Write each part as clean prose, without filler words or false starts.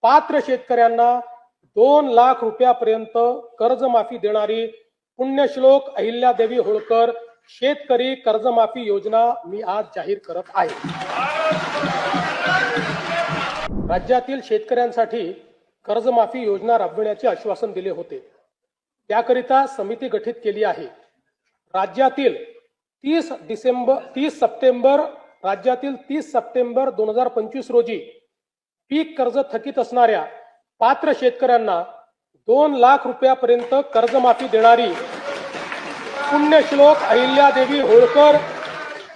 पात्र शेतकऱ्यांना 2 लाख रुपयापर्यंत कर्जमाफी देणारी पुण्यश्लोक अहिल्यादेवी होळकर शेतकरी कर्जमाफी योजना मी आज जाहीर करत आहे। राज्यातील शेतकऱ्यांसाठी कर्जमाफी योजना राबविण्याचे आश्वासन दिले होते, त्याकरिता समिती गठीत केली आहे। राज्यातील 30 सप्टेंबर 2025 रोजी पीक कर्ज थकीत असणाऱ्या पात्र शेतकऱ्यांना 2 लाख रुपयापर्यंत कर्जमाफी देणारी पुण्यश्लोक अहिल्यादेवी होळकर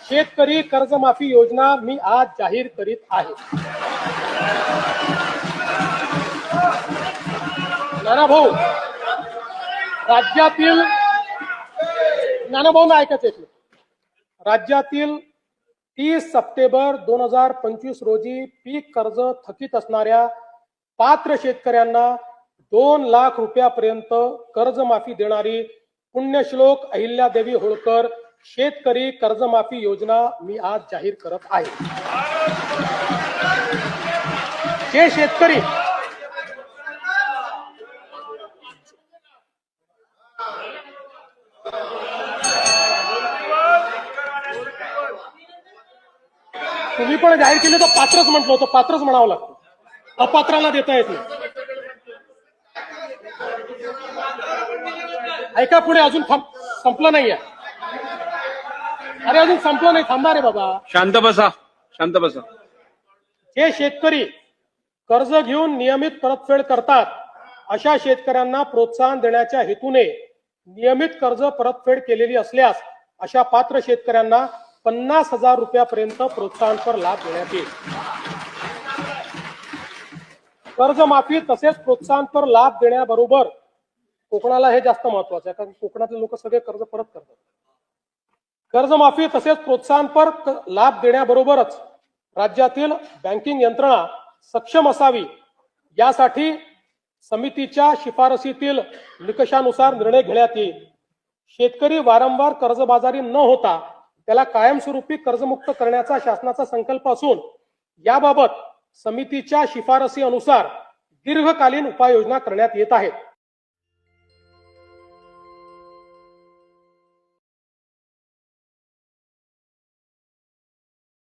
शेतकरी कर्जमाफी योजना मी आज जाहीर करीत आहे। नानाभाऊ, राज्यातील 30 सप्टेंबर 2025 रोजी पीक कर्ज थकीत असणाऱ्या पात्र शेतकऱ्यांना 2 लाख रुपयापर्यंत कर्जमाफी देणारी पुण्यश्लोक अहिल्यादेवी होळकर शेतकरी कर्जमाफी योजना मी आज जाहीर करत आहे। जे शेतकरी तुम्ही पण जाहीर केले तर पात्रच म्हटलं होतं, पात्रच म्हणावं लागतं, अपात्राला देता येत नाही। ऐका पुढे, अजून संपलं नाहीये। अरे अजून संपलं नाही, थांबा रे बाबा, शांत बसा, शांत बसा। जे शेतकरी कर्ज घेऊन नियमित परतफेड करतात अशा शेतकऱ्यांना प्रोत्साहन देण्याच्या हेतूने नियमित कर्ज परतफेड केलेली असल्यास अशा पात्र शेतकऱ्यांना 50,000 रुपयापर्यंत प्रोत्साहनपर लाभ देण्यात येईल। कर्जमाफी तसेच प्रोत्साहनपर लाभ देण्याबरोबर कोकणाला हे जास्त महत्वाचं आहे, कारण कोकणातले लोक सगळे कर्ज परत करतात। कर्जमाफी तसेच प्रोत्साहनपर लाभ देण्याबरोबरच राज्यातील बँकिंग यंत्रणा सक्षम असावी यासाठी समितीच्या शिफारसीतील निकषानुसार निर्णय घेण्यात येईल। शेतकरी वारंवार कर्जबाजारी न होता त्याला कायमस्वरूपी कर्जमुक्त करण्याचा शासनाचा संकल्प असून याबाबत समितीच्या शिफारसी अनुसार दीर्घकालीन उपाययोजना करण्यात येत आहेत।